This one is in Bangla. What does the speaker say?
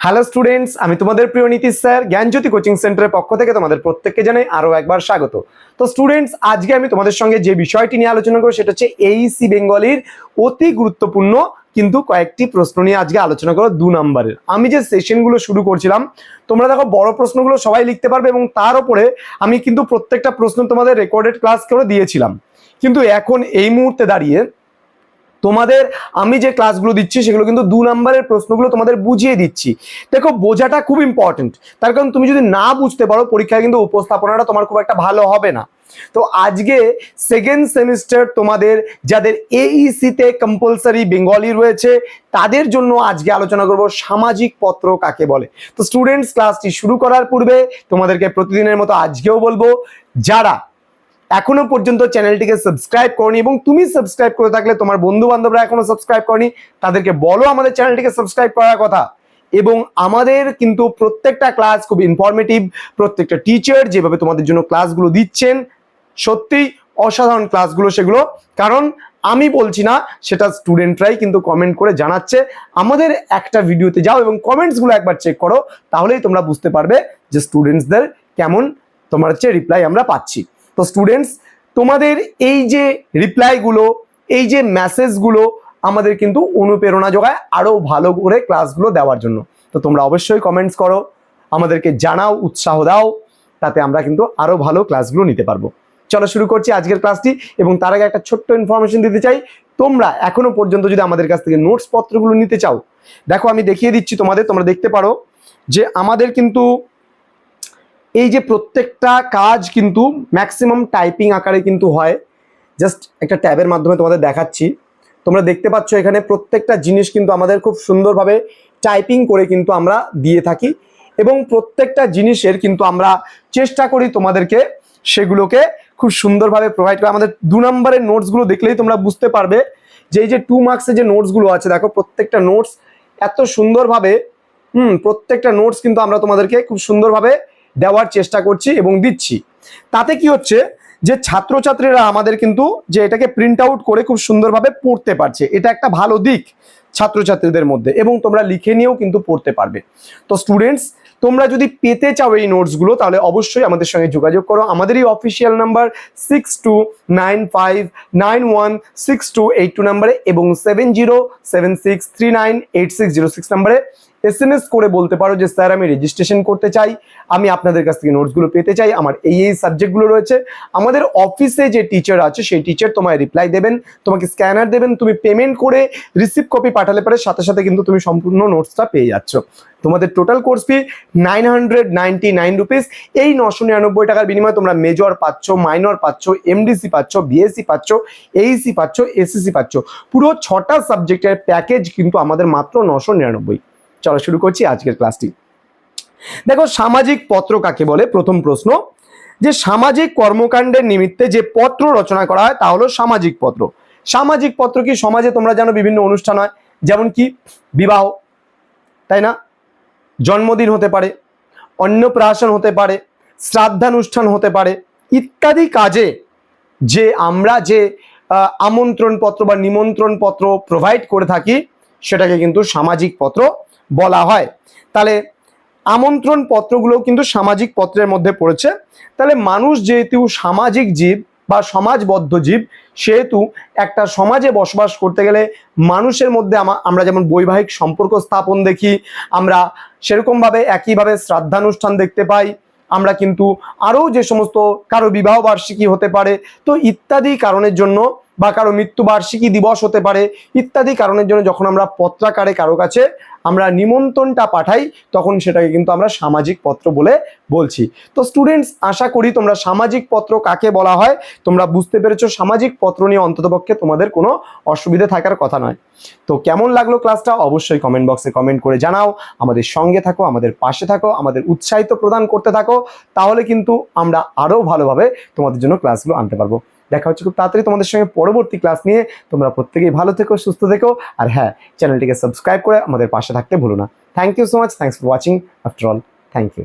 হ্যালো স্টুডেন্টস, আমি তোমাদের প্রিয় নীতিশ স্যার জ্ঞানজ্যোতি কোচিং সেন্টারের পক্ষ থেকে তোমাদের প্রত্যেককে জানাই আরো একবার স্বাগত। তো স্টুডেন্টস, আজকে আমি তোমাদের সঙ্গে যে বিষয়টি নিয়ে আলোচনা করব সেটা হচ্ছে এইসি বেঙ্গলির অতি গুরুত্বপূর্ণ কিন্তু কয়েকটি প্রশ্ন নিয়ে আজকে আলোচনা করব 2 নম্বরের। আমি যে সেশনগুলো শুরু করছিলাম, তোমরা দেখো বড় প্রশ্নগুলো সবাই লিখতে পারবে এবং তার উপরে আমি কিন্তু প্রত্যেকটা প্রশ্ন তোমাদের রেকর্ডেড ক্লাস করে দিয়েছিলাম। কিন্তু এখন এই মুহূর্তে দাঁড়িয়ে তোমাদের আমি যে ক্লাসগুলো দিচ্ছি সেগুলো কিন্তু 2 নম্বরের প্রশ্নগুলো তোমাদের বুঝিয়ে দিচ্ছি। দেখো, বোঝাটা খুব ইম্পর্টেন্ট, তার কারণ তুমি যদি না বুঝতে পারো পরীক্ষায় কিন্তু উপস্থাপনাটা তোমার খুব একটা ভালো হবে না। তো আজকে সেকেন্ড সেমিস্টার তোমাদের যাদের এইসি তে কম্পালসারি বেঙ্গলি রয়েছে তাদের জন্য আজকে আলোচনা করব সামাজিক পত্র কাকে বলে। তো স্টুডেন্টস, ক্লাসটি শুরু করার পূর্বে তোমাদেরকে প্রতিদিনের মতো আজকেও বলবো, যারা এখনো পর্যন্ত চ্যানেলটিকে সাবস্ক্রাইব করনি এবং তুমি সাবস্ক্রাইব করে থাকলে তোমার বন্ধু বান্ধবরা এখনো সাবস্ক্রাইব করনি, তাদেরকে বলো আমাদের চ্যানেলটিকে সাবস্ক্রাইব করার কথা। এবং আমাদের কিন্তু প্রত্যেকটা ক্লাস খুব ইনফরমেটিভ, প্রত্যেকটা টিচার যেভাবে তোমাদের জন্য ক্লাসগুলো দিচ্ছেন সত্যি অসাধারণ ক্লাসগুলো সেগুলো, কারণ আমি বলছি না, সেটা স্টুডেন্টরাই কিন্তু কমেন্ট করে জানাচ্ছে। আমাদের একটা ভিডিওতে যাও এবং কমেন্টসগুলো একবার চেক করো, তাহলেই তোমরা বুঝতে পারবে যে স্টুডেন্টসদের কেমন তোমার হচ্ছে রিপ্লাই আমরা পাচ্ছি। তো স্টুডেন্টস, তোমাদের এই যে রিপ্লাইগুলো, এই যে মেসেজগুলো আমাদের কিন্তু অনুপ্রেরণা যোগায় আরো ভালো করে ক্লাসগুলো দেওয়ার জন্য। তো তোমরা অবশ্যই কমেন্টস করো, আমাদেরকে জানাও, উৎসাহ দাও, তাতে আমরা কিন্তু আরো ভালো ক্লাসগুলো নিতে পারবো। চলো শুরু করছি আজকের ক্লাসটি। এবং তার আগে একটা ছোট্ট ইনফরমেশন দিতে চাই, তোমরা এখনো পর্যন্ত যদি আমাদের কাছ থেকে নোটস পত্রগুলো নিতে চাও, দেখো আমি দেখিয়ে দিচ্ছি তোমাদের, তোমরা দেখতে পারো যে আমাদের কিন্তু এই যে প্রত্যেকটা কাজ কিন্তু ম্যাক্সিমাম টাইপিং আকারে কিন্তু হয়। জাস্ট একটা ট্যাবের মাধ্যমে তোমাদের দেখাচ্ছি, তোমরা দেখতে পাচ্ছ এখানে প্রত্যেকটা জিনিস কিন্তু আমাদের খুব সুন্দরভাবে টাইপিং করে কিন্তু আমরা দিয়ে থাকি এবং প্রত্যেকটা জিনিসের কিন্তু আমরা চেষ্টা করি তোমাদেরকে সেগুলোকে খুব সুন্দরভাবে প্রোভাইড করা। আমাদের 2 নম্বরের নোটসগুলো দেখলেই তোমরা বুঝতে পারবে যে এই যে 2 মার্কসের যে নোটসগুলো আছে, দেখো প্রত্যেকটা নোটস এত সুন্দরভাবে প্রত্যেকটা নোটস কিন্তু আমরা তোমাদেরকে খুব সুন্দরভাবে দেওয়ার চেষ্টা করছি এবং দিচ্ছি। তাতে কি হচ্ছে যে ছাত্রছাত্রীরা আমাদের কিন্তু যে এটাকে প্রিন্ট আউট করে খুব সুন্দরভাবে পড়তে পারছে, এটা একটা ভালো দিক ছাত্রছাত্রীদের মধ্যে, এবং তোমরা লিখে নিয়েও কিন্তু পড়তে পারবে। তো স্টুডেন্টস, তোমরা যদি পেতে চাও এই নোটসগুলো তাহলে অবশ্যই আমাদের সঙ্গে যোগাযোগ করো। আমাদের এই অফিসিয়াল নাম্বার 6295916282 নাম্বারে এবং 7076398606 নাম্বারে SMS করে বলতে পারো যে স্যার আমি রেজিস্ট্রেশন করতে চাই, আমি আপনাদের কাছ থেকে নোটসগুলো পেতে চাই, আমার এই সাবজেক্টগুলো রয়েছে। আমাদের অফিসে যে টিচার আছে সেই টিচার তোমায় রিপ্লাই দেবেন, তোমাকে স্ক্যানার দেবেন, তুমি পেমেন্ট করে রিসিপ্ট কপি পাঠালে পরে সাথে সাথে কিন্তু তুমি সম্পূর্ণ নোটসটা পেয়ে যাচ্ছ। তোমাদের টোটাল কোর্স ফি 999 রুপিস। এই 999 টাকার বিনিময়ে তোমরা মেজর পাচ্ছ, মাইনর পাচ্ছ, এমডিসি পাচ্ছ, বিএসসি পাচ্ছ, এইসি পাচ্ছ, এসএসসি পাচ্ছ। পুরো 6টা সাবজেক্টের প্যাকেজ কিন্তু আমাদের মাত্র 999। চলো শুরু করছি আজকের ক্লাসটি। দেখো, সামাজিক পত্র কাকে বলে। প্রথম প্রশ্ন, যে সামাজিক কর্মকাণ্ডের নিমিত্তে যে পত্র রচনা করা হয় তা হলো সামাজিক পত্র। সামাজিক পত্র কি, সমাজে তোমরা জানো বিভিন্ন অনুষ্ঠান হয়, যেমন কি বিবাহ, তাই না, জন্মদিন হতে পারে, অন্নপ্রাশন হতে পারে, শ্রাদ্ধানুষ্ঠান হতে পারে, ইত্যাদি কাজে যে আমরা যে আমন্ত্রণ পত্র বা নিমন্ত্রণ পত্র প্রোভাইড করে থাকি সেটাকে কিন্তু সামাজিক পত্র বলা হয়। তাহলে আমন্ত্রণ পত্রগুলো কিন্তু সামাজিক পত্রের মধ্যে পড়েছে। তাহলে মানুষ যেহেতু সামাজিক জীব বা সমাজবদ্ধ জীব, সেহেতু একটা সমাজে বসবাস করতে গেলে মানুষের মধ্যে আমরা যেমন বৈবাহিক সম্পর্ক স্থাপন দেখি, আমরা সেরকমভাবে একইভাবে শ্রাদ্ধানুষ্ঠান দেখতে পাই, আমরা কিন্তু আরও যে সমস্ত কারো বিবাহ বার্ষিকী হতে পারে, তো ইত্যাদি কারণের জন্য, বা কারো মৃত্যুবার্ষিকী দিবস হতে পারে, ইত্যাদি কারণের জন্য যখন আমরা পত্রাকারে কারো কাছে আমরা নিমন্ত্রণটা পাঠাই তখন সেটাকে কিন্তু আমরা সামাজিক পত্র বলে বলছি। তো স্টুডেন্টস, আশা করি তোমরা সামাজিক পত্র কাকে বলা হয় তোমরা বুঝতে পেরেছো। সামাজিক পত্র নিয়ে অন্ততপক্ষে তোমাদের কোনো অসুবিধা থাকার কথা নয়। তো কেমন লাগলো ক্লাসটা অবশ্যই কমেন্ট বক্সে কমেন্ট করে জানাও। আমাদের সঙ্গে থাকো, আমাদের পাশে থাকো, আমাদের উৎসাহিত প্রদান করতে থাকো, তাহলে কিন্তু আমরা আরো ভালোভাবে তোমাদের জন্য ক্লাসগুলো আনতে পারবো। দেখা হচ্ছে খুব তাড়াতাড়ি তোমাদের সঙ্গে পরবর্তী ক্লাস নিয়ে। তোমরা প্রত্যেকেই ভালো থেকো, সুস্থ থেকো, আর হ্যাঁ, চ্যানেলটিকে সাবস্ক্রাইব করে আমাদের পাশে থাকতে ভুলো না। Thank you so much, thanks for watching after all, thank you.